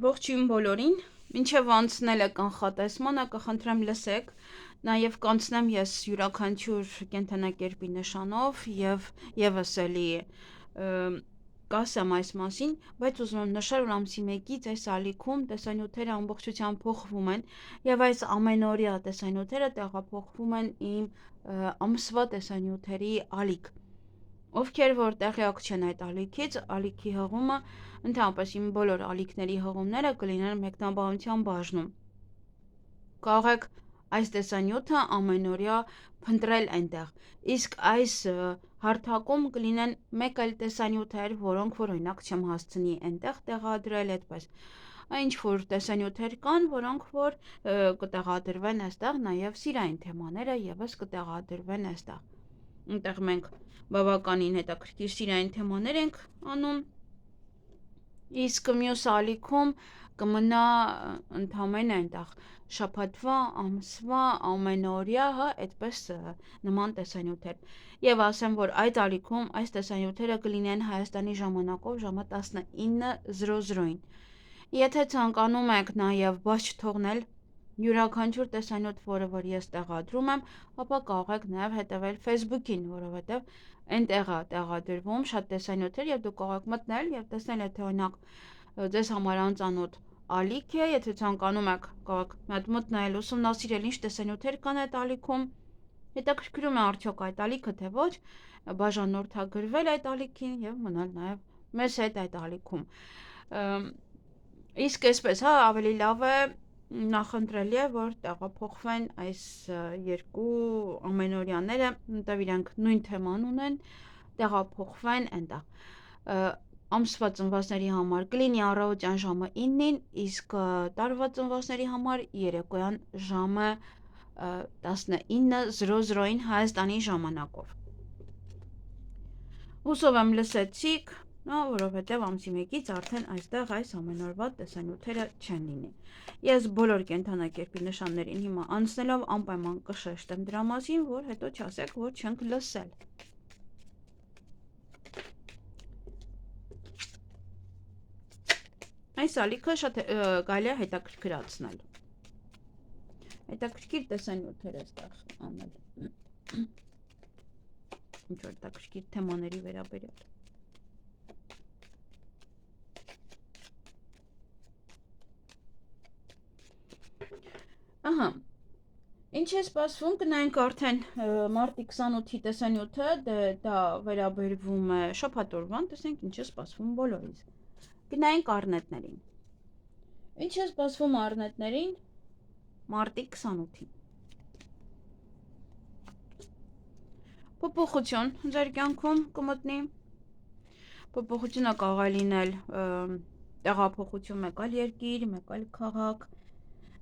Ողջույն բոլորին, մինչև անցնելը կանխատեսմանը կխնդրեմ լսեք, նաև կանցնեմ ես յուրաքանչյուր կենդանակերպի նշանով և եւս էլի կասեմ այս մասին, բայց ուզում եմ նշել, որ ամսի 1-ից այս ալիքում տեսանյութերը ամբողջությամբ փոխվում են եւ այս ամենօրյա տեսանյութերը տեղափոխվում են իմ ամսվա տեսանյութերի ալիք։ Ովքեր որ տեղյակ չեն այդ ալիքից, ալիքի հղումը ընդհանրապես իմ բոլոր ալիքների հղումները կլինեն մեկնաբանության բաժնում։ Կարող եք այս տեսանյութը ամենօրյա փնտրել այնտեղ, իսկ այս հարթակում կլինեն մեկ այլ տեսանյութեր, որոնք որ օրինակ չեմ հասցնի այնտեղ տեղադրել այդպես։ Ինչ որ տեսանյութեր կան, որոնք որ կտեղադրվեն այստեղ, նաև սիրային թեմաները եւս կտեղադրվեն այստեղ։ Այնտեղ մենք բավականին հետաքրքիր սիրային թեմաներ ենք անում, իսկ մյուս ալիքում կմնա ընդամենը այնտեղ շաբաթվա, ամսվա, ամենօրյա, հա, այդպես նման տեսանյութեր։ Եվ ասեմ, որ այդ ալիքում այս տեսանյութերը կլինեն Հայաստանի ժամանակով ժամը 19:00-ին։ Եթե ցանկանում եք նաև բաց չթողնել յուրաքանչյուր տեսանյութ, որը որ ես տեղադրում եմ, ապա կարող եք նաև հետևել Facebook-ին, որովհետև այնտեղ է տեղադրվում շատ տեսանյութեր եւ դուք կարող եք մտնել եւ տեսնել, եթե օրինակ ձեզ համար անծանոթ ալիք է, եթե ցանկանում եք կարող եք մի հատ մտնել, ուսումնասիրել ինչ տեսանյութեր կան այդ ալիքում, հետաքրքրում է արդյոք այդ ալիքը թե ոչ, բաժանորդագրվել այդ ալիքին եւ մնալ նաեւ մեզ հետ այդ ալիքում։ Իսկ այսպես, հա, ավելի լավ է նախընտրելի է, որ տեղափոխվեն այս երկու ամենօրյաները, որտեղ իրենք նույն թեման ունեն, տեղափոխվեն այնտեղ։ Ամսվա ծնվածների համար կլինի առավոտյան ժամը 9-ին, իսկ տարվա ծնվածների համար երեկոյան ժամը 19:00-ին Հայաստանի ժամանակով։ Հուսով եմ լսեցիք, որովհետև ամսի 1-ից արդեն այստեղ այս ամենօրվա տեսանյութերը չեն լինի։ Ես բոլոր կենդանակերպի նշաններին հիմա անցնելով անպայման կշեշտեմ դրա մասին, որ հետո չասեք, որ չենք լսել։ Այս ալիքը շատ կարելի է հետաքրքրացնել։ Հետաքրքիր տեսանյութեր է այստեղ անել։ Ինչ որ հետաքրքիր թեմաների վերաբերյալ։ Ահա, ինչ է սպասվում, կնայենք արդեն մարտի 28-ի տեսանյութը, դա վերաբերվում է շաբաթօրվան, տեսնենք ինչ է սպասվում բոլորից։ Գնայինք առնետներին։ Ինչ է սպասվում առնետներին մարտի 28-ին։ Փոփոխություն ձեր կյանքում կմտնի։ Փոփոխությունը կարող է լինել տեղափոխություն մեկ այլ երկիր, մեկ այլ քաղաք,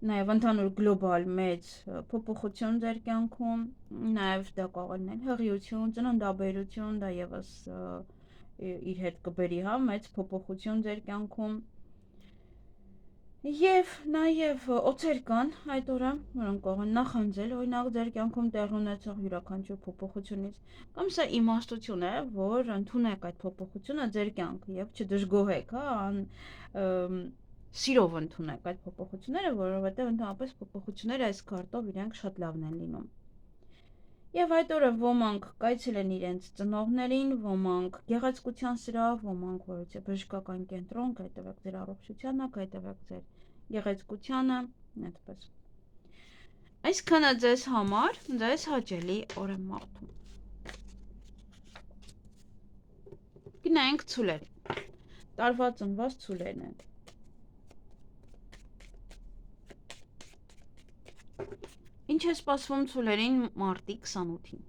նաև ընդհանուր գլոբալ մեծ փոփոխություն ձեր կյանքում, նաև դա կարող է լինել հղիություն, ծննդաբերություն, դա եւս իր հետ կբերի, հա, մեծ փոփոխություն ձեր կյանքում։ Եվ նաև օձեր կան այդ օրը, որոնք կարող են նախանձել, օրինակ ձեր կյանքում տեղի ունեցող յուրաքանչյուր փոփոխությունից, կամ սա իմաստություն է, որ ընդունեք այդ փոփոխությունը ձեր կյանքը եւ չդժգոհեք, հա, սիրով ընդունեք այդ փոփոխությունները, որովհետեւ ընդհանրապես փոփոխությունները այս քարտով իրենք շատ լավն են լինում։ Եվ այդ օրը ոմանք կայցելեն իրենց ծնողներին, ոմանք գեղեցկության սրահ, ոմանք որոցե բժշկական կենտրոն, կհետևեք ձեր առողջությանը, կհետևեք ձեր գեղեցկությանը, այդպես։ Այսքանը ձեզ համար, ձեզ հաճելի օր եմ մաղթում։ Գնայինք ցուլերի։ Տարվա ծնված ցուլերն են։ Ինչ է սպասվում ցուլերին մարտի 28-ին։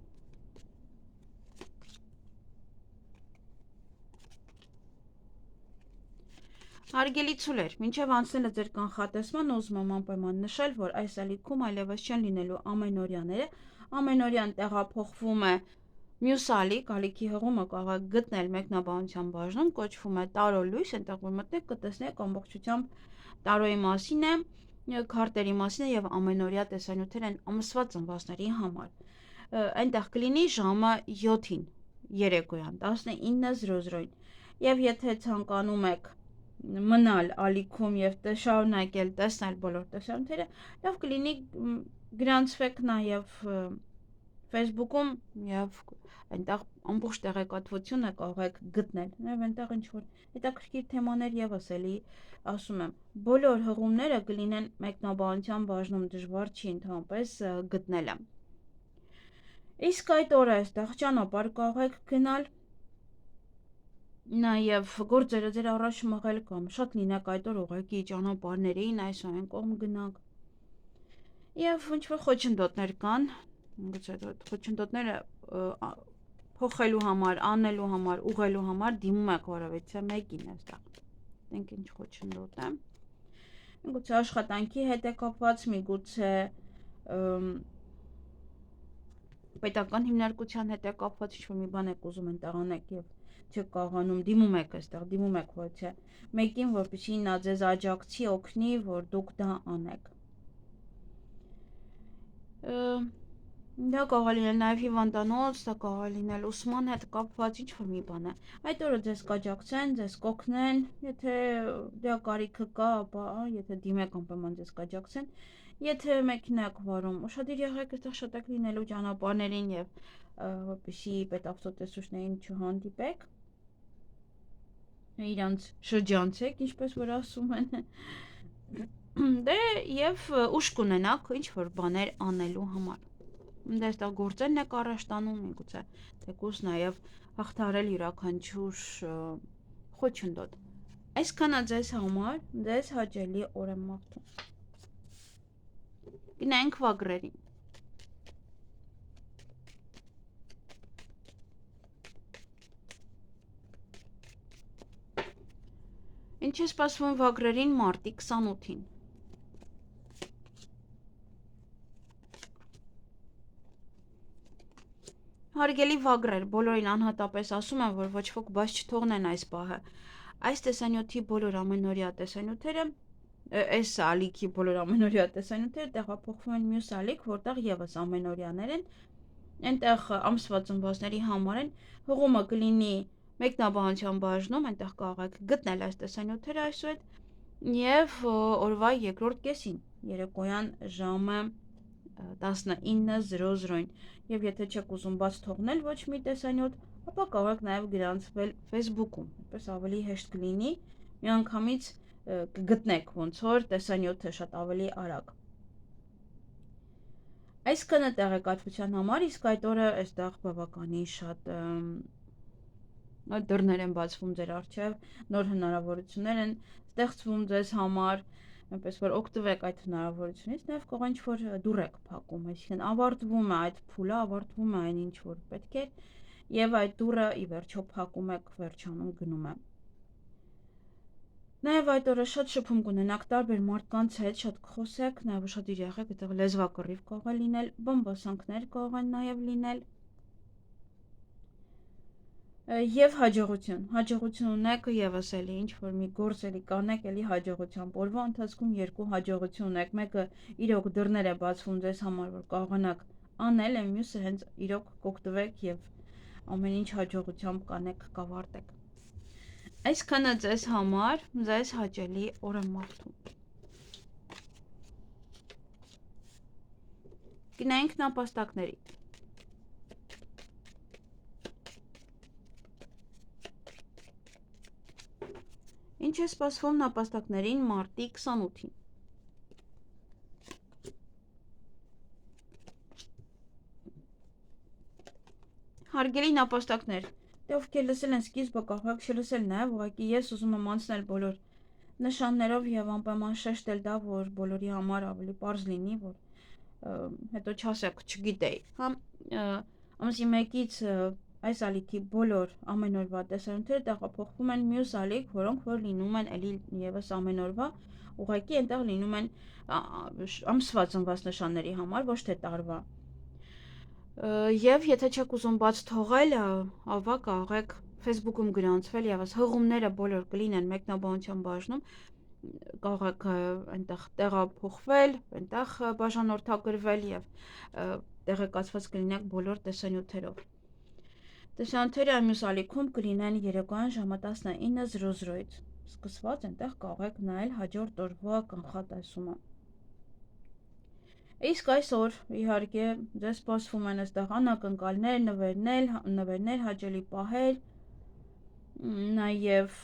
Հարգելի ցուլեր, մինչև անցնելը ձեր կանխատեսման ուզում եմ անպայման նշել, որ այս ալիքում այլևս չեն լինելու ամենօրյաները, ամենօրյան տեղափոխվում է մյուս ալիքի հղումը կարող եք գտնել մեկնաբանության բաժնում, կոչվում է տարո լույս, այնտեղ որ մտնեք կտեսնեք ամբողջությամբ տարոյի մասին է, քարտերի մասին է եւ ամենօրյա տեսանյութեր են ամսվա ծնվածների համար։ Այնտեղ կլինի ժամը 7-ին երեկոյան 19:00-ին։ Եվ եթե ցանկանում եք մնալ ալիքում եւ շարունակել տեսնել բոլոր տեսանյութերը, լավ կլինի գրանցվեք նաեւ Facebook-ում եւ այնտեղ ամբողջ տեղեկատվությունը կարող եք գտնել։ Նաեւ այնտեղ ինչ որ հետաքրքիր թեմաներ եւս էլի, ասում եմ, բոլոր հղումները կլինեն մեկնաբանության բաժնում, դժվար չի ընդհանրապես գտնելը։ Իսկ այդ օրը այստեղ ճանապարհ կարող եք գնալ, նաեւ գործերը ձեր առաջ մղել կամ շատ լինեք այդ օր ուղղակի ճանապարհներին, այս այն կողմ գնանք։ Եվ ինչ որ խոչընդոտներ կան, գուցե խոչընդոտները փոխելու համար, անելու համար, ուղղելու համար դիմում եք որևիցե մեկին այստեղ։ Դենք ինչ խոչընդոտ է։ Միգուցե աշխատանքի հետ է կապված, միգուցե պետական հիմնարկության հետ է կապված, ինչ-որ մի բան եք ուզում այնտեղ անեք եւ չեք կարողանում, դիմում եք այստեղ, դիմում եք ոչ մեկին, որպեսզի նա ձեզ աջակցի, օգնի, որ դուք դա անեք։ Դա կարող է լինել նաև հիվանդանոց, դա կարող է լինել ուսման հետ կապված ինչ-որ մի բան է։ Այդ օրը ձեզ կաջակցեն, ձեզ կօգնեն, եթե դրա կարիքը կա, ապա եթե դիմեք անպայման ձեզ կաջակցեն։ Եթե մեքենա եք վարում, ուշադիր եղեք, այդտեղ շատ եք լինելու ճանապարհներին եւ որպեսզի պետավտոտեսուչներին չհանդիպեք։ Իրանց շրջանցեք, ինչպես որ ասում են։ Դե եւ ուշ կունենաք ինչ որ բաներ անելու համար։ Դե այստեղ գործերն եք առաջ տանում, միգուցե թեկուզ նաեւ հաղթարել յուրաքանչյուր խոչընդոտ։ Այսքանը ձեզ համար, ձեզ հաճելի օր եմ մաղթում։ Գնանք վագրերին։ Ինչ է սպասվում վագրերին մարտի 28-ին։ Հարգելի վագրեր, բոլորին անհատապես ասում եմ, որ ոչ ոք բաց չթողնեն այս պահը։ Այս տեսանյութի բոլոր ամենօրյա տեսանյութերը, այս ալիքի բոլոր ամենօրյա տեսանյութերը տեղափոխվում են մյուս ալիք, որտեղ եւս ամենօրյաներ են, այնտեղ ամսվա ծնվածների համար են, հղումը կլինի մեկնաբանության բաժնում, այնտեղ կարող եք գտնել այս տեսանյութերը այսուհետ, եւ օրվա երկրորդ կեսին, երեկոյան ժամը 19:00-ին, եւ եթե չեք ուզում բաց թողնել ոչ մի տեսանյութ, ապա կարող եք նաեւ գրանցվել Facebook-ում, այդպես ավելի հեշտ կլինի, միանգամից կգտնեք ոնց որ տեսանյութը շատ ավելի արագ։ Այսքանը տեղեկատվության համար, իսկ այդ օրը այստեղ բավականին շատ դռներ են բացվում ձեր առջև, նոր հնարավորություններ են ստեղծվում ձեզ համար, այնպես որ օգտվեք այդ հնարավորությունից, նաև կարող ինչ որ դուռ եք փակում, այսինքն ավարտվում է այդ փուլը, ավարտվում է այն ինչ որ պետք է, եւ այդ դուռը ի վերջո փակում եք, վերջանում գնում է։ Նաև այդ օրը շատ շփում կունենաք տարբեր մարդկանց հետ, շատ կխոսեք, նաև ուշադիր եղեք, այդտեղ լեզվակռիվ կարող է լինել, բամբասանքներ կարող են նաև լինել։ Եվ հաջողություն ունեք եւս էլի ինչ որ մի գործ էլի կանեք էլի հաջողությամբ օրվա ընթացքում երկու հաջողություն ունեք, մեկը իրոք դռներ է բացվում ձեզ համար, որ կարողանաք անել, եւ մյուսը հենց իրոք կօգտվեք եւ ամեն ինչ հաջողությամբ կանեք, կավարտեք։ Այսքանը ձեզ համար, ձեզ հաճելի օր եմ մաղթում։ Գնանք նապաստակների։ Ինչ է սպասվում նապաստակներին մարտի 28-ին։ Հարգելի նապաստակներ, դե ովքեր լսել են սկիզբը, կարող եք չլսել նաև, ուղղակի ես ուզում եմ անցնել բոլոր նշաններով եւ անպայման շեշտել դա, որ բոլորի համար ավելի པարզ լինի, որ հետո չասեք, չգիտեի, հա, ամսի 1-ից այս ալիքի բոլոր ամենօրվա տեսանյութերը տեղափոխվում են մյուս ալիք, որոնք որ լինում են էլի եւս ամենօրվա, ուղղակի այնտեղ լինում են ամսվա ծնված նշանների համար, ոչ թե տարվա։ Եվ եթե չեք ուզում բաց թողել, ապա կարող եք Facebook-ում գրանցվել եւս հղումները բոլոր կլինեն մեկնաբանության բաժնում, կարող եք այնտեղ տեղափոխվել, այնտեղ բաժանորդագրվել եւ տեղեկացված կլինեք բոլոր տեսանյութերով։ Տեսանյութերը մյուս ալիքում կլինեն երեկոյան ժամը 19:00-ից։ սկսված, այնտեղ կարող եք նայել հաջորդ օրվա կանխատեսումը։ Իսկ այսօր, իհարկե, ձեզ սպասվում են այստեղ անակնկալներ, նվերներ, հաճելի պահեր, նաև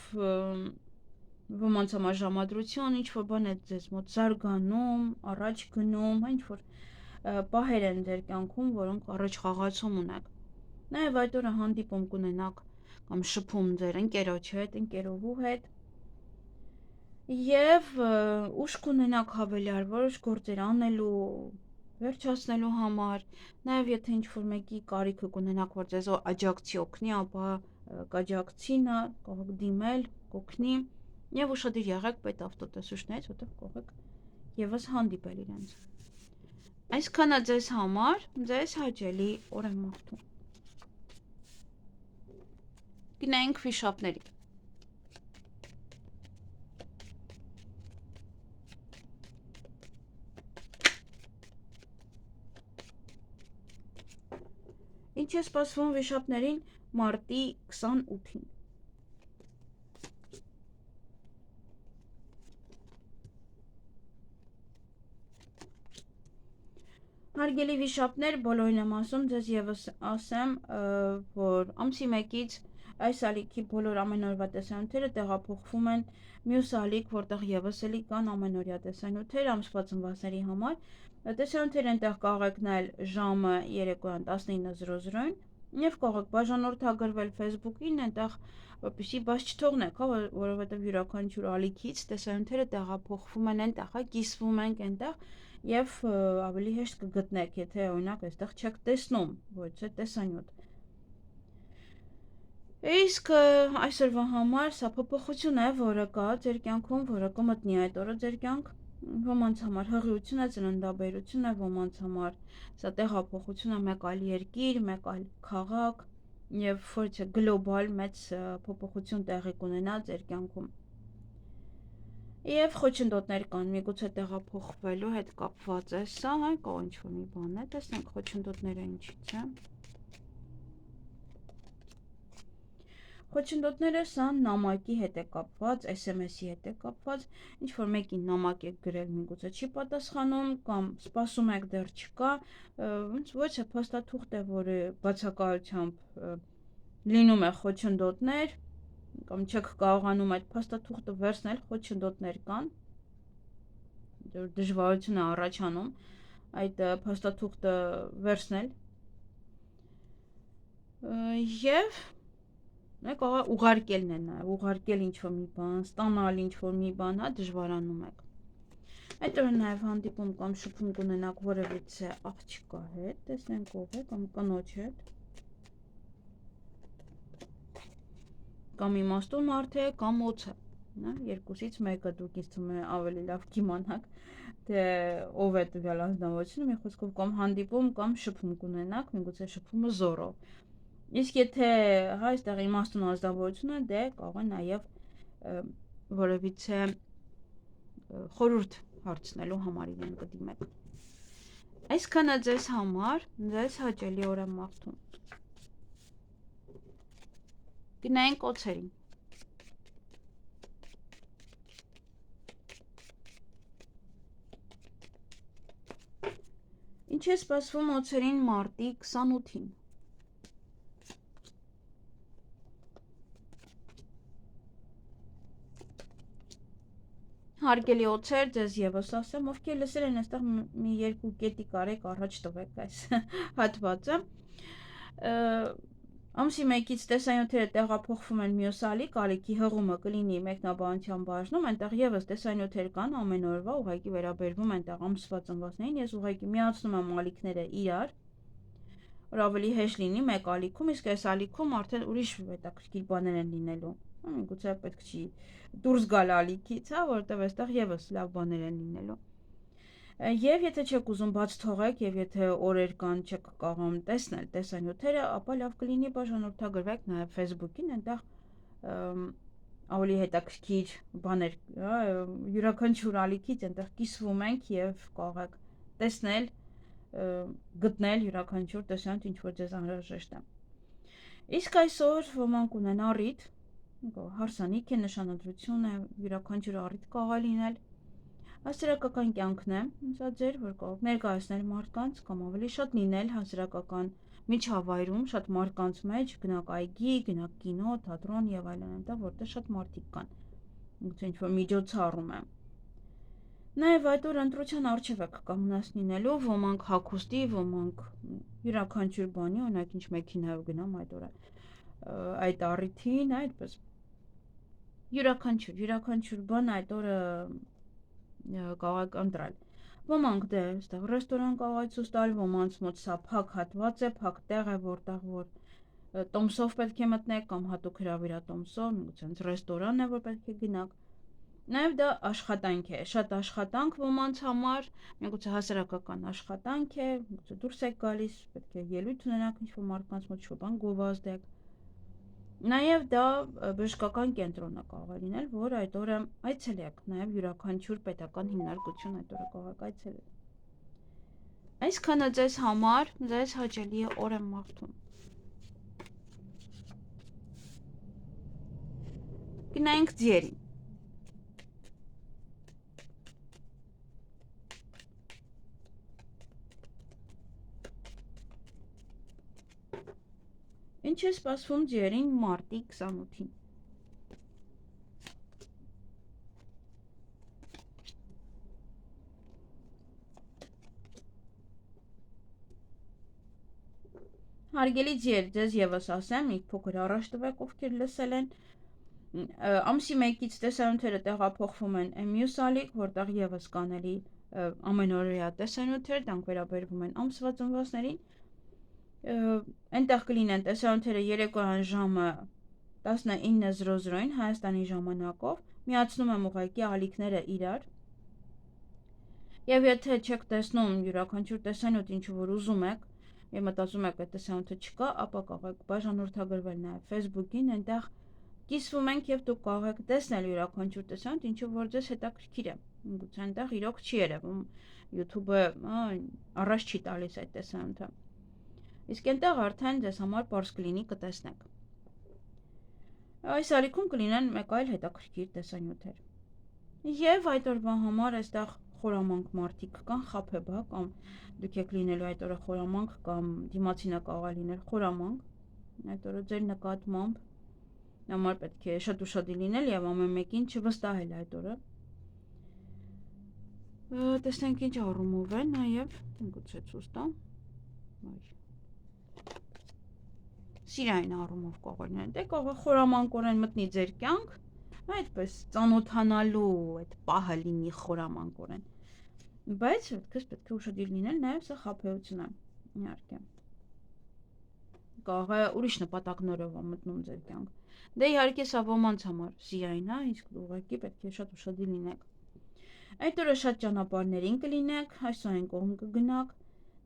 ոմանց համար ժամադրություն, ինչ-որ բան է ձեզ մոտ զարգանում, առաջ գնում, ինչ-որ պահեր են ձեր կյանքում, որոնք առաջ խաղացում ունեք։ Նաև այդ օրը հանդիպում կունենաք կամ շփում ձեր ընկերոջ հետ, ընկերուհու հետ, և ուժ կունենաք հավելյալ որոշ գործեր անելու, վերջացնելու համար, նաև եթե ինչ-որ մեկի կարիքը կունենաք, որ ձեզ աջակցի, օգնի, ապա կաջակցի նա, կարող եք դիմել, կօգնի, և ուշադիր եղեք պետավտոտեսուչներից, որտեղ կարող եք ևս հանդիպել իրենց։ Այսքանը ձեզ համար, ձեզ հաճելի օր եմ մաղթում։ Գնանք վիշապների։ Ինչ է սպասվում վիշապներին մարտի 28-ին։ Հարգելի վիշապներ, բոլորին եմ ասում, ձեզ ևս ասեմ, որ ամսի 1-ից այս ալիքի բոլոր ամենօրվա տեսանյութերը տեղափոխվում են մյուս ալիք, որտեղ ևս էլի կան ամենօրյա տեսանյութեր ամսվա ծնվածների համար։ Տեսանյութերը այնտեղ կարող եք նայել ժամը երեկոյան 19:00-ին և կարող եք բաժանորդագրվել Facebook-ին, այնտեղ որպեսզի բաց չթողնեք, որովհետև յուրաքանչյուր ալիքից տեսանյութերը տեղափոխվում են այնտեղ, կիսվում ենք այնտեղ և ավելի հեշտ կգտնեք, եթե օրինակ այստեղ չեք տեսնում, ոչ է տեսանյութ։ Իսկ այսօրվա համար սա փոփոխություն է, որը կա ձեր կյանքում, որը կմտնի այդ օրը ձեր կյանք, ոմանց համար հղիություն է, ծննդաբերություն է, ոմանց համար սա տեղափոխություն է մեկ այլ երկիր, մեկ այլ քաղաք և ոչ է գլոբալ մեծ փոփոխություն տեղի կունենա ձեր կյանքում։ Եվ խոչընդոտներ կան, միգուցե տեղափոխվելու հետ կապված է սա, կարող ինչ-որ մի բան է, տեսնենք խոչընդոտները ինչից է։ Խոչընդոտները սա նամակի հետ է կապված, SMS-ի հետ է կապված, ինչ-որ մեկին նամակ եք գրել, միգուցե չի պատասխանում, կամ սպասում եք դեռ չկա, ոչ է փաստաթուղթ է, որը բացակայությամբ լինում է խոչընդոտներ, կամ չեք կարողանում այդ փաստաթուղթը վերցնել, խոչընդոտներ կան, դժվարություն է առաջանում այդ փաստաթուղթը վերցնել, և կարող ուղարկելն է նաև, ուղարկել ինչ-որ մի բան, ստանալ ինչ-որ մի բան, դժվարանում եք։ Այդ օրը նաև հանդիպում կամ շփում կունենաք որևիցե աղջկա հետ, տեսնենք ով է, կամ կնոջ հետ, կամ իմաստուն մարդ է, կամ օձ է, երկուսից մեկը դուք ինձ թվում է ավելի լավ կիմանաք, թե ով է տվյալ անձնավորությունը, մի խոսքով կամ հանդիպում, կամ շփում կունենաք, միգուցե շփումը զորով։ Իսկ եթե այստեղ իմաստուն անձնավորություն է, դե կարող է նաև որևիցե խորհուրդ հարցնելու համար իրեն կդիմեք։ Այսքանը ձեզ համար, ձեզ հաճելի օր եմ մաղթում։ Գնանք օձերին։ Ինչ է սպասվում օձերին մարտի 28-ին։ Հարգելի օձեր, ձեզ ևս ասեմ, ովքեր լսել են այստեղ մի երկու կետի կարեք առաջ տվեք այս հատվածը։ Ամսի 1-ից տեսանյութերը տեղափոխվում են մյուս ալիք, ալիքի հղումը կլինի մեկնաբանության բաժնում, այնտեղ ևս տեսանյութեր կան ամեն օրվա, ուղղակի վերաբերվում այնտեղ ամսվա ծնվածներին, ես ուղղակի միացնում եմ ալիքները իրար, որ ավելի հեշտ լինի մեկ ալիքում, իսկ այս ալիքում արդեն ուրիշ հետաքրքիր բաներ են լինելու։ Միգուցե պետք չի դուրս գալ ալիքից, որովհետև այստեղ ևս լավ բաներ են լինելու։ Եվ եթե չեք ուզում բաց թողեք, և եթե օրեր կան չեք կարողանում տեսնել տեսանյութերը, ապա լավ կլինի բաժանորդագրվեք նաև Facebook-ին, այնտեղ ավելի հետաքրքիր բաներ, յուրաքանչյուր ալիքից այնտեղ կիսվում ենք և կարող եք տեսնել, գտնել յուրաքանչյուր տեսանյութ, ինչ որ ձեզ անհրաժեշտ է։ Իսկ այսօր ոմանք ունեն առիթ, հարսանիք է, նշանադրություն է, յուրաքանչյուր առիթ կարող է լինել։ Հասարակական կյանքն է, սա ձեր, որ կարող ներկայացնել մարդկանց կամ ավելի շատ լինել հասարակական միջավայրում, շատ մարդկանց մեջ, գնաք այգի, գնաք կինո, թատրոն եւ այլն, այնտեղ որտեղ շատ մարդիկ կան։ Ինչ-որ միջոցառում է։ Նաև այդ օր ընտրության առջև եք կանգնած լինելու, ոմանք հագուստի, ոմանք յուրաքանչյուր բանի, օրինակ ինչ մեքենայով գնամ այդ օրը այդ առիթին, այդպես յուրաքանչյուր բան այդ օրը կարող եք ընտրել։ Ոմանք դե այստեղ ռեստորան կարող է ցույց տալ, ոմանց մոտ սա փակ հատված է, փակ տեղ է, որտեղ որ տոմսով պետք է մտնեք կամ հատուկ հրավիրատոմսով, միգուցե ռեստորան է, որ պետք է գնաք։ Նաև դա աշխատանք է, շատ աշխատանք ոմանց համար, միգուցե հասարակական աշխատանք է, միգուցե դուրս եք գալիս, պետք է ելույթ ունենաք ինչ-որ մարդկանց մոտ շուտան գովազդեք։ Նաև դա բժշկական կենտրոն է կարող է լինել, որ այդ օրը այցելեք, նաև յուրաքանչյուր պետական հիմնարկություն այդ օրը կարող եք այցելել։ Այսքանը ձեզ համար, ձեզ հաճելի օր եմ մաղթում։ Գնանք ձիերին։ Ինչ է սպասվում ձիերին մարտի 28-ին։ Հարգելի ձիեր, ձեզ եւս ասեմ, մի փոքր առաջ տվեք, ովքեր լսել են, ամսի 1-ից տեսանյութերը տեղափոխվում են մյուս ալիք, որտեղ եւս կանելի ամենօրյա տեսանյութեր, դրանք վերաբերվում են ամսվա ծնվածներին։ Այնտեղ կլինեն տեսանյութերը երեկոյան ժամը 19:00-ին Հայաստանի ժամանակով, միացնում եմ ուղղակի ալիքները իրար։ Եվ եթե չեք տեսնում յուրաքանչյուր տեսանյութ, ինչ որ ուզում եք, եւ մտածում եք այդ տեսանյութը չկա, ապա կարող եք բաժանորդագրվել նաեւ Facebook-ին, այնտեղ կիսվում ենք եւ դուք կարող եք տեսնել յուրաքանչյուր տեսանյութ, ինչը որ ձեզ հետաքրքիր է։ Գուցե այնտեղ իրոք չի երևում, YouTube-ը առաջ չի տալիս այդ տեսանյութը։ Իսկ այնտեղ արդեն ձեզ համար པարզ կլինի կտեսնեք։ Այս ալիքում կլինեն մեկ այլ հետաքրքիր տեսանյութեր։ Եվ այդ օրվա համար այստեղ խորամանկ մարդիկ կան, խաբեբա կամ դուք եք լինելու այդ օրը խորամանկ կամ դիմացինը կարող է լինել խորամանկ։ Այդ օրը ձեր նկատմամբ համար պետք է շատ ուշադիր լինել եւ ամեն մեկին չվստահել այդ օրը։ Տեսնենք ինչ առումով է, նաեւ գուցե ցույց տամ։ Սիրային առումով կարող է լինել, դե կարող է խորամանկորեն մտնի ձեր կյանք, այդպես ծանոթանալու այդ պահը լինի խորամանկորեն։ Բայց պետք է ուշադիր լինել, նաև սա խաբեություն է, իհարկե։ Կարող է ուրիշ նպատակներով մտնում ձեր կյանք։ Դե իհարկե սա ոմանց համար սիրային է, իսկ ուղղակի պետք է շատ ուշադիր լինեք։ Այդ օրը շատ ճանապարհներին կլինեք, այսօր կողմ կգնաք,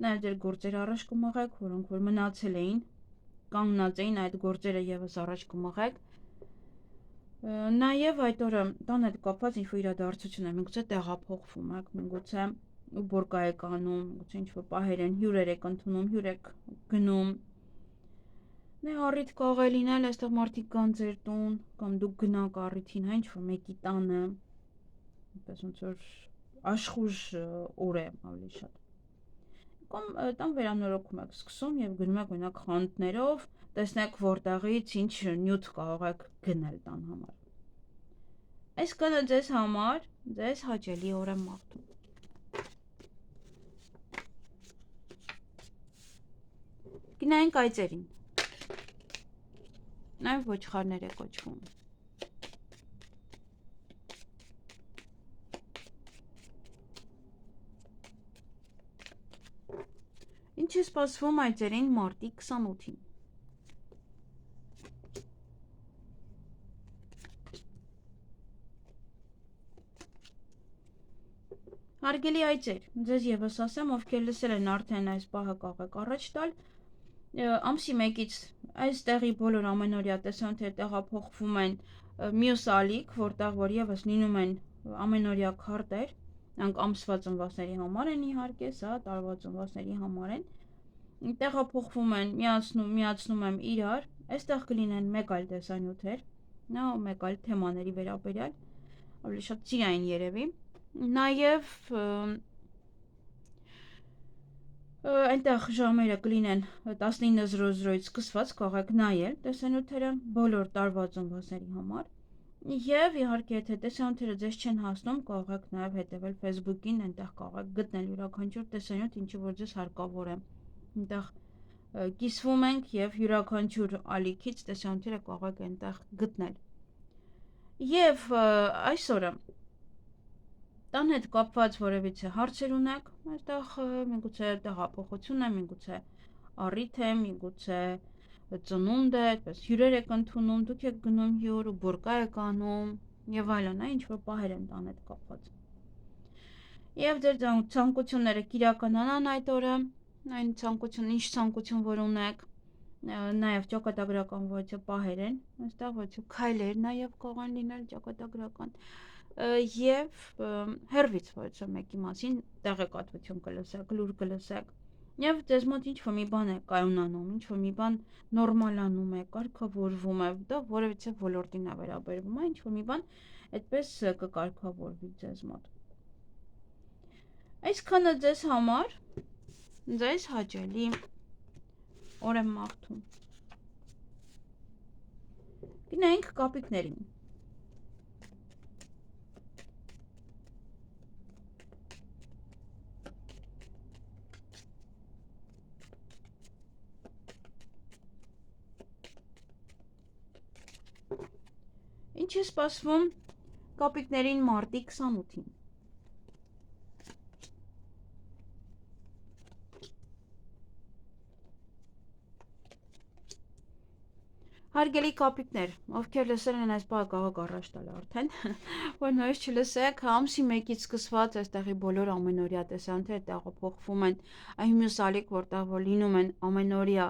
նաև ձեր գործերը առաջ կմղեք, որոնք որ մնացել էին, կանգնած էին այդ գործերը եւս առաջ կմղեք։ Նաև այդ օրը տան հետ կապված ինչ-որ իրադարձություն է, միգուցե տեղափոխվում եք, միգուցե բորկա եք անում, միգուցե ինչ-որ պահեր են, հյուրեր եք ընդունում, հյուր եք գնում։ Նե առիթ կարող է լինել, այստեղ մարդիկ կան ձեր տուն, կամ դուք գնաք առիթին, հա, ինչ-որ մեկի տանը, այնպես ոնց որ աշխուժ օր է ավելի շատ։ Կամ տան վերանորոգում եք սկսում եւ գնում եք օրինակ խանութներով, տեսնեք որտեղից ինչ նյութ կարող եք գնել տան համար։ Այսքանը ձեզ համար, ձեզ հաճելի օր եմ մաղթում։ Գնանք այծերին։ Նաև ոչխարներ է կոչվում։ Ինչ է սպասվում այծերին մարտի 28-ին։ Հարգելի այծեր, ձեզ եւս ասեմ, ովքեր լսել են արդեն այս պահը կարող եք առաջ տալ, ամսի 1-ից այստեղի բոլոր ամենօրյա տեսանյութերը տեղափոխվում են մյուս ալիք, որտեղ որ եւս լինում են ամենօրյա քարտեր, նրանք ամսվա ծնվածների համար են իհարկե, սա տարվա ծնվածների համար են։ Տեղափոխվում են, միացնում եմ իրար, այստեղ կլինեն մեկ այլ տեսանյութեր, Նա մեկ այլ թեմաների վերաբերյալ, ավելի շատ ծիրային երևի, նաև այնտեղ ժամերը կլինեն 19:00-ից սկսված, կարող եք նայել տեսանյութերը բոլոր տարվա ծնվածների համար, եւ իհարկե եթե տեսանյութերը ձեզ չեն հասնում, կարող եք նաև հետևել Facebook-ին, այնտեղ կարող եք գտնել յուրաքանչյուր տեսանյութ, ինչը որ ձեզ հարկավոր է, այնտեղ կիսվում ենք եւ յուրաքանչյուր ալիքից տեսանյութերը կարող եք այնտեղ գտնել։ Եվ այսօրը տան հետ կապված որևիցե հարցեր ունեք, այստեղ միգուցե տեղափոխություն է, միգուցե առիթ է, միգուցե ծնունդ է, այդպես հյուրեր եք ընդունում, դուք եք գնում հյուր ու բորկա եք անում եւ այլն, ինչ որ պահեր են տան հետ կապված։ Եվ ձեր ցանկությունները կիրականանան այդ օրը, այն ցանկություն, ինչ ցանկություն որ ունեք, նաև ճակատագրական ոչը պահեր են, այստեղ ոչը քայլեր նաև կարող են լինել ճակատագրական, եւ հերվից ոչը մեկի մասին տեղեկատվություն կլսեք, լուր կլսեք, եւ ձեզ մոտ ինչ որ մի բան է կայունանում, ինչ որ մի բան նորմալանում է, կարգավորվում է, դա որևիցե ոլորտին է վերաբերվում, ինչ որ մի բան այդպես կկարգավորվի ձեզ մոտ։ Այսքանը ձեզ համար, ձեզ հաճելի օր եմ մաղթում։ Գնանք կապիկներին։ Ինչ է սպասվում կապիկներին մարտի 28-ին։ Հարգելի կապիկներ, ովքեր լսել են այս բանը կարող առաջ տալ արդեն, որ նորից չլսեք, ամսի 1-ից սկսված այստեղի բոլոր ամենօրյա տեսանյութերը տեղափոխվում են այն մյուս ալիք, որտեղ որ լինում են ամենօրյա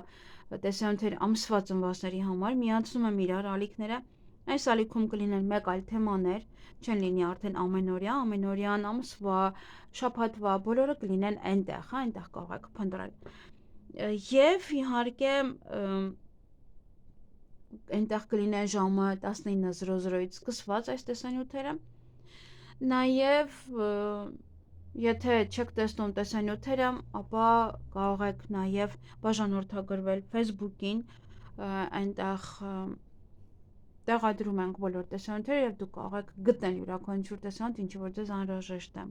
տեսանյութեր ամսվա ծնվածների համար, միացնում եմ իրար ալիքները, այս ալիքում կլինեն մեկ այլ թեմաներ, չեն լինի արդեն ամենօրյան, ամսվա, շաբաթվա, բոլորը կլինեն այնտեղ, այնտեղ կարող եք փնտրել։ Եվ իհարկե այնտեղ կլինեն ժամը 19:00-ից սկսված այս տեսանյութերը, նաև եթե չեք տեսնում տեսանյութերը, ապա կարող եք նաև բաժանորդագրվել Facebook-ին, այնտեղ տեղադրում ենք բոլոր տեսանյութերը եւ դուք կարող եք գտնել յուրաքանչյուր տեսանյութ, ինչը որ ձեզ անհրաժեշտ է։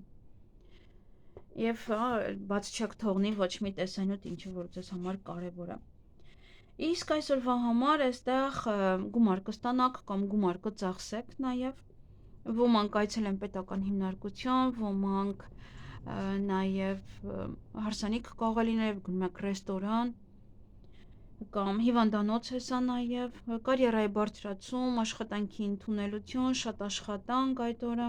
Եվ բաց չեք թողնի ոչ մի տեսանյութ, ինչը որ ձեզ համար կարևոր է։ Իսկ այսօրվա համար այստեղ գումար կստանաք կամ գումար կծախսեք նաև, ոմանք այցելեն պետական հիմնարկություն, ոմանք նաև հարսանիք կարող է լինել, գնում եք ռեստորան կամ հիվանդանոց է սա նաև, կարիերայի բարձրացում, աշխատանքի ընդունելություն, շատ աշխատանք այդ օրը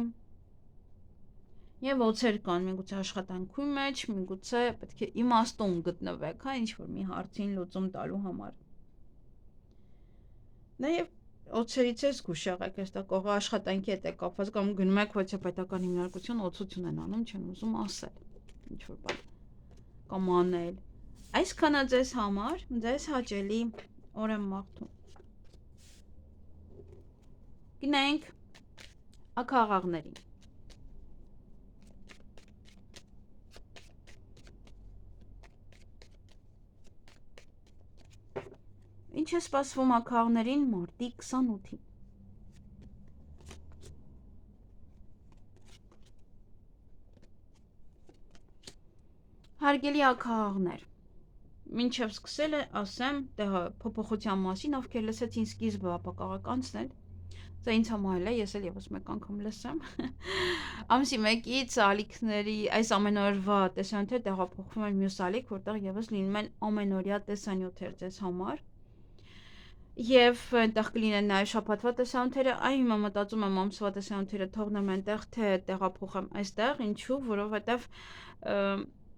եւ օցեր կան, միգուցե աշխատանքի մեջ, միգուցե պետք է իմաստուն գտնվեք, ինչ որ մի հարցին լուծում տալու համար։ Նաեւ օցերից է զգուշ եղեք, այստեղ կողը աշխատանքի հետ է կապված կամ գնում եք ոչ պետական հիմնարկություն օցություն են անում, չեն ուզում ասել, ինչ որ բան կամ անել։ Այսքանը ձեզ համար, ձեզ հաճելի օր եմ մաղթում։ Գնանք ակաղաղներին։ Ինչ է սպասվում ակաղաղներին մարտի 28-ին։ Հարգելի ակաղաղներ, մինչև սկսել ասեմ փոփոխության մասին, ովքեր լսեցին սկիզբը, ապա կարող եք անցնել, դա ինձ համար է, ես էլ եւս մեկ անգամ լսեմ։ Ամսի 1-ից ալիքների այս ամենօրվա տեսանյութերը տեղափոխվում են մյուս ալիք, որտեղ եւս լինում են ամենօրյա տեսանյութեր ձեզ համար։ Եվ այնտեղ կլինեն նաև շաբաթվա տեսանյութերը, հիմա մտածում եմ ամսվա տեսանյութերը թողնեմ այնտեղ, թե տեղափոխեմ այստեղ, ինչու, որովհետև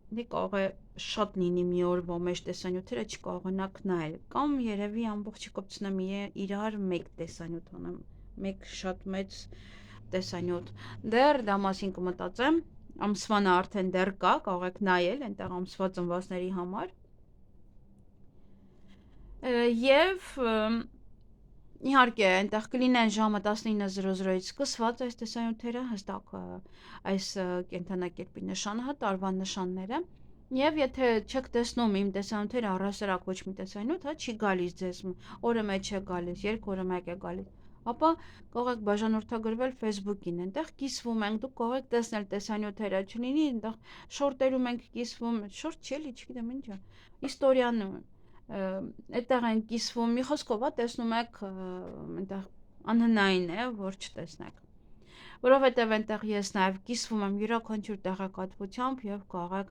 կարող է շատ լինի մի օրվա մեջ տեսանյութերը չկարողանաք նայել, կամ երևի ամբողջը կպցնեմ իրար մեկ տեսանյութ անեմ, մեկ շատ մեծ տեսանյութ, դեռ դա մասին կմտածեմ, ամսվանը արդեն դեռ կա, կարող եք նայել այնտեղ ամսվա ծնվածների համար։ Եվ Իհարկե, այնտեղ կլինեն ժամը 19:00-ից սկսված այս տեսանյութերը, հստակ այս կենդանակերպի նշանը, տարվա նշանները։ Եվ եթե չեք տեսնում իմ տեսանյութերը առհասարակ ոչ մի տեսանյութ, չի գալիս ձեզ օրը մեջ է գալիս, 2 օրը մեկ է գալիս, ապա կարող եք բաժանորդագրվել Facebook-ին, այնտեղ կիսվում ենք, դուք կարող եք տեսնել տեսանյութերը, չլինի այնտեղ շորտերում ենք կիսվում, շորտ չի էլի, չգիտեմ ինչ է, իստորիան այդտեղ են կիսվում, մի խոսքով տեսնում եք այնտեղ անհնային է, որ չտեսնեք։ Որովհետև այնտեղ ես նաև կիսվում եմ յուրաքանչյուր տեղեկատվությամբ եւ կարող եք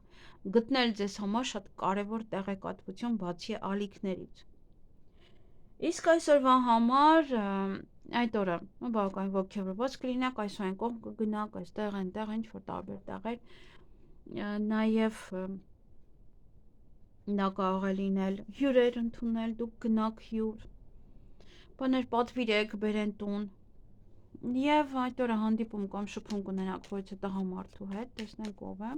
գտնել ձեզ համար շատ կարևոր տեղեկատվություն բացի ալիքներից։ Իսկ այսօրվա համար այդ օրը բավական ոգևորված կլինեք, այսօր կողմ կգնաք, այստեղ այնտեղ ինչ որ տարբեր տեղեր, նաև դա կարող է լինել հյուրեր ընդունել, դուք գնաք հյուր, բաներ պատվիրեք, բերեն տուն, եւ այդ օրը հանդիպում կամ շփում կունենաք ոչ տղամարդու հետ, տեսնենք ով է։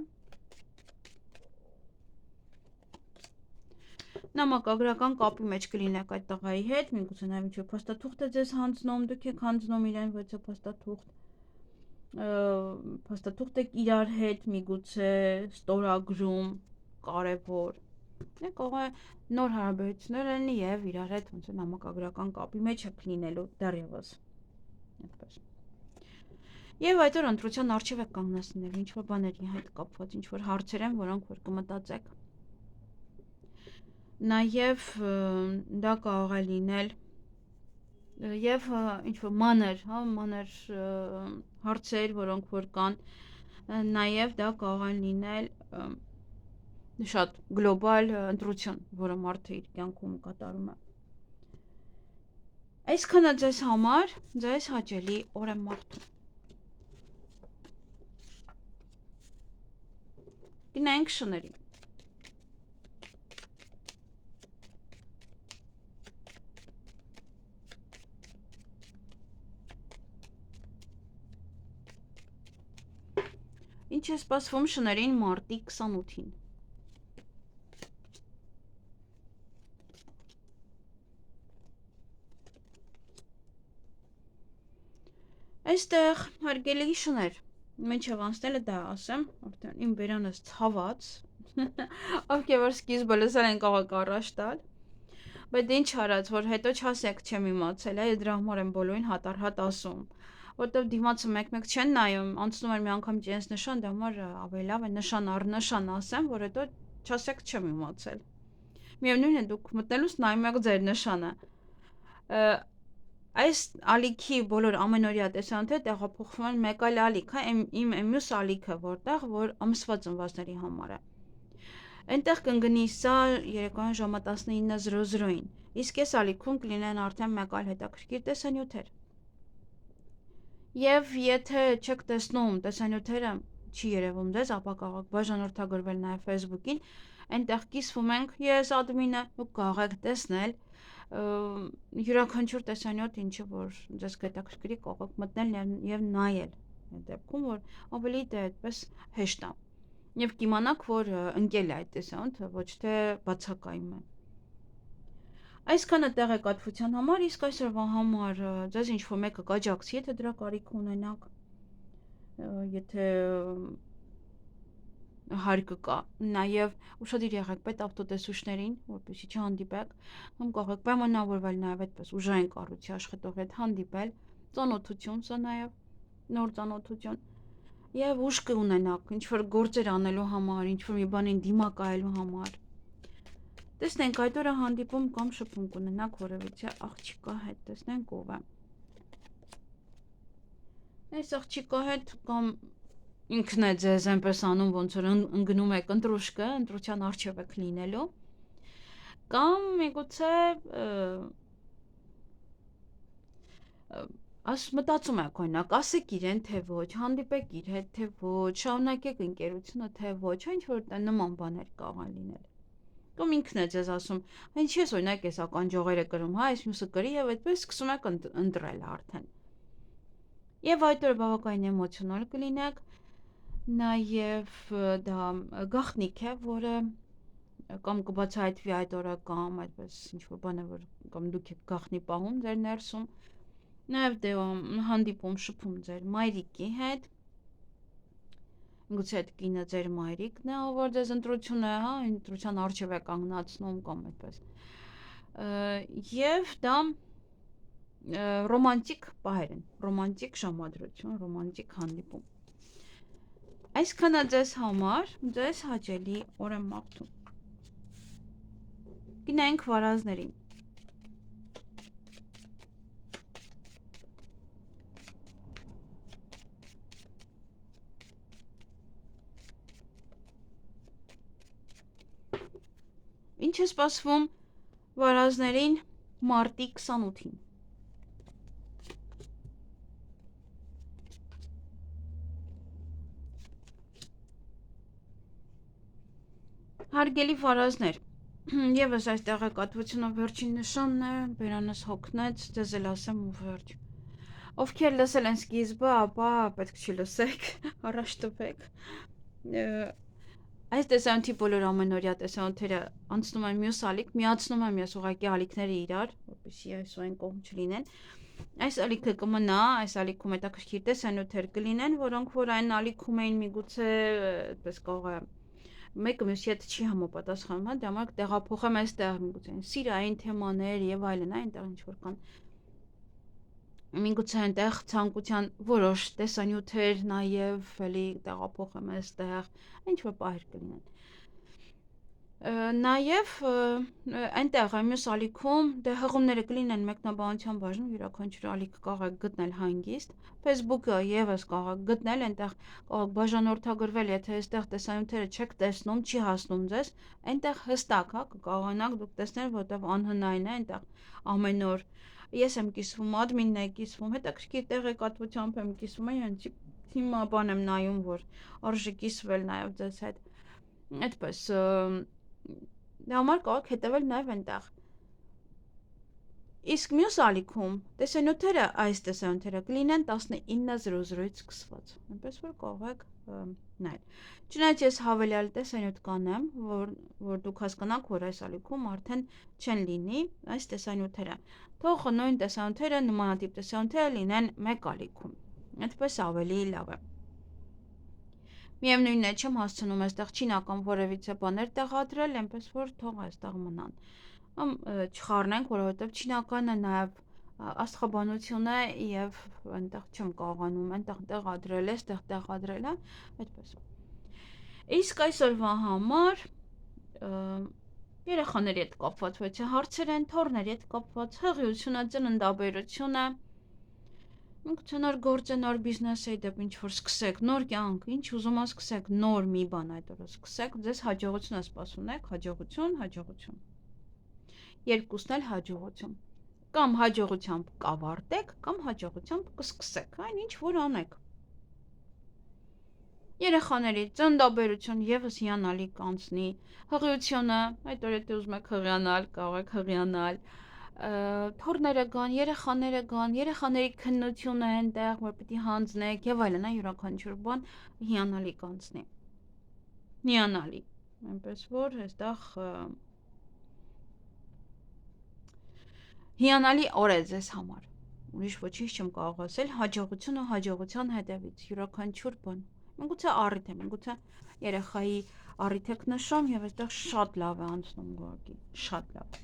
Նամակագրական կապի մեջ կլինեք այդ տղայի հետ, միգուցե նաև ինչ-որ փաստաթուղթ է ձեզ հանձնում, դուք եք հանձնում իրեն ոչ փաստաթուղթ եք իրար հետ, միգուցե ստորագրում, կարևոր։ Կարող է նոր հարաբերություններ լինի եւ իրար հետ ոնց է նամակագրական կապի մեջ եք լինելու դեռևս։ Այդպես։ Եվ այդ օր ընտրության արժև եք կանգնեցնել ինչ-որ բաների հետ կապված, ինչ-որ հարցեր են, որոնք որ կմտածեք։ Նաև դա կարող է լինել եւ ինչ-որ մանր հարցեր, որոնք որ կան, նաև դա կարող է լինել շատ գլոբալ ընտրություն, որը մարդը իր կյանքում կատարում է։ Այսքանը ձեզ համար, ձեզ հաճելի օր եմ մաղթում։ Գնանք շների։ Ինչ է սպասվում շներին մարտի 28-ին։ Այստեղ հարգելի շներ, մինչև անցնելը դա ասեմ, արդեն իմ բերանս ցաված, ովքեր որ սկիզբը լսել են կարող առաջ տալ, բայց ինչ արած, որ հետո չասեք չեմ իմացել, դրա համար եմ բոլորին հատառհատ ասում, որտեվ դիմացը մեկ-մեկ չեն նայում, անցնում էր մի անգամ ջենս նշան, դա համար ավելի լավ է նշան առ նշան ասեմ, որ հետո չասեք չեմ իմացել։ Միևնույն է դուք մտնելուց նայում եք ձեր նշանը։ Այս ալիքի բոլոր ամենօրյա տեսանյութերը տեղափոխվում են մեկ այլ ալիք, իմ մյուս ալիքը, որտեղ որ ամսվա ծնվածների համար է։ Այնտեղ կընկնի սա երեկոյան ժամը 19:00-ին, իսկ այս ալիքում կլինեն արդեն մեկ այլ հետաքրքիր տեսանյութեր։ Եվ եթե չեք տեսնում տեսանյութերը, չի երևում ձեզ, ապա կարող եք բաժանորդագրվել նաև Facebook-ին, այնտեղ կիսվում ենք, ես ադմինը, դուք կարող եք տեսնել յուրաքանչյուր տեսանյութ, ինչը որ ձեզ հետաքրքրի, կարող եք մտնել եւ նայել, այդ դեպքում որ ավելի դե այդպես հեշտ է։ Եվ կիմանաք, որ ընկել է այդ տեսանյութը, ոչ թե բացակայում է։ Այսքանը տեղեկատվության համար, իսկ այսօրվա համար ձեզ ինչ-որ մեկը կաջակցի, եթե դրա կարիք ունենաք, եթե հարկը կա, նաև ուշադիր եղեք պետավտոտեսուչներին, որպեսզի չհանդիպեք, կարող եք պայմանավորվել նաև այդպես ուժային կառույցի աշխատողի հետ հանդիպել, ծանոթություն, սա նաև նոր ծանոթություն, եւ ուժ կունենաք ինչ-որ գործեր անելու համար, ինչ-որ մի բանին դիմակայելու համար։ Տեսնենք այդ օրը հանդիպում կամ շփում կունենաք որևիցե աղջիկա հետ, տեսնենք ով է։ Այս աղջիկա հետ կամ ինքն է ձեզ այնպես անում, ոնց որ ընկնում եք ընտրուշկը, ընտրության առջև եք լինելու, կամ միգուցե մտածում եք օրինակ, ասեք իրեն թե ոչ, հանդիպեք իր հետ թե ոչ, շարունակեք ընկերությունը թե ոչ, ինչ որ նման բաներ կարող են լինել։ Կամ ինքն է ձեզ ասում, ինչի՞ ես օրինակ ես ականջողերը կրում, հա, այս մյուսը կրի եւ այդպես սկսում եք ընտրել արդեն։ Եվ այդ օրը բավականին էմոցիոնալ կլինեք, նաև դա գաղտնիք է, որը կամ կբացահայտվի այդ օրը կամ այդպես ինչ-որ բան է, որ կամ դուք եք գաղտնի պահում ձեր ներսում, նաև դե հանդիպում շփում ձեր մայրիկի հետ, գուցե այդ կինը ձեր մայրիկն է, որ ձեզ ընտրություն է, հա, ընտրության առջև է կանգնացնում կամ այդպես, եւ դա ռոմանտիկ պահեր են, ռոմանտիկ ժամադրություն, ռոմանտիկ հանդիպում։ Այսքանը ձեզ համար, ձեզ հաճելի օր եմ մաղթում։ Գնանք վարազներին։ Ինչ է սպասվում վարազներին մարտի 28-ին։ Հարգելի վարազներ, եւս այս տեղեկատվությունը վերջին նշանն է, բերանս հոգնեց, ձեզ էլ ասեմ ու վերջ։ Ովքեր լսել են սկիզբը, ապա պետք չի լսեք, առաջ տվեք։ Այս տեսանյութի բոլոր ամենօրյա տեսանյութերը անցնում են մյուս ալիք, միացնում եմ ես ուղղակի ալիքները իրար, որպեսզի այս ու այն կողմ չլինեն։ Այս ալիքը կմնա, այս ալիքում հետաքրքիր տեսանյութեր կլինեն, որոնք որ այն ալիքում էին միգուցե այդպես կարող է մեկը մյուսի հետ չի համապատասխանում, հա, դրա համար տեղափոխեմ այստեղ միգուցե սիրային թեմաներ եւ այլն, այնտեղ ինչ որ կան միգուցե այնտեղ ցանկության որոշ տեսանյութեր նաեւ էլի տեղափոխեմ այստեղ, ինչ որ պահեր կլինեն։ Նաեւ այնտեղ մյուս ալիքում դե հղումները կլինեն մեկնաբանության բաժնում, յուրաքանչյուր ալիք կարող եք գտնել հանգիստ, Facebook-ը եւս կարող եք գտնել, այնտեղ կարող եք բաժանորդագրվել, եթե այստեղ տեսանյութերը չեք տեսնում, չի հասնում ձեզ, այնտեղ հստակ, հա, կկարողանաք դուք տեսնել, որտեղ անհնարին է այնտեղ ամեն օր ես եմ կիսվում, ադմինն է կիսվում, հետաքրքիր տեղեկատվությամբ եմ կիսվում, հիմա բան եմ նայում, որ արժի կիսվել նաեւ ձեզ հետ, այդպես դրա համար կարող եք հետևել նաև այնտեղ։ Իսկ մյուս ալիքում տեսանյութերը, այս տեսանյութերը կլինեն 19:00-ից սկսված, այնպես որ կարող եք նայել։ Չնայած ես հավելյալ տեսանյութ կանեմ, որ դուք հասկանաք, որ այս ալիքում արդեն չեն լինի այս տեսանյութերը։ Թող նույն տեսանյութերը, նմանատիպ տեսանյութերը լինեն մեկ ալիքում։ Այդպես ավելի լավ է։ Միևնույնն է, չեմ հասցնում այստեղ չինական որևիցե բաներ տեղադրել, այնպես որ թող այստեղ մնան։ Չխառնենք, որովհետև չինականը նաև աստղաբանություն է եւ այնտեղ չեմ կարողանում այնտեղ տեղադրել, այստեղ տեղադրել, այդպես։ Իսկ այսօրվա համար երեխաների հետ կապված ոչ հարցեր են, թոռների հետ կապված հղիությունը, ծննդաբերությունը, միգուցե նոր գործ է, նոր բիզնես է, դեպ ինչ որ սկսեք, նոր կյանք, ինչ ուզում ա սկսեք, նոր մի բան այդ օրը սկսեք, ձեզ հաջողություն է սպասում, հաջողություն, հաջողություն։ Երկուսն էլ հաջողություն։ Կամ հաջողությամբ կավարտեք, կամ հաջողությամբ կսկսեք, այն ինչ որ անեք։ Երեխաների ծննդաբերություն եւս հիանալի կանցնի, հղիությունը, այդ օրը եթե ուզում եք հղիանալ, կարող եք հղիանալ, թոռները կան, երեխաների քննությունը այնտեղ, որ պիտի հանձնեք եւ այլն, յուրաքանչյուր բան հիանալի կանցնի։ Հիանալի, այնպես որ այստեղ հիանալի օր է ձեզ համար։ Ուրիշ ոչինչ չեմ կարող ասել, հաջողությունը հաջողության հետևից, յուրաքանչյուր բան։ Միգուցե առիթ է, միգուցե երեխայի առիթ եք նշում եւ այստեղ շատ լավ է անցնում ուղղակի, շատ լավ։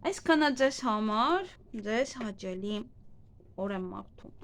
Այսքանը ձեզ համար, ձեզ հաճելի օր եմ մաղթում։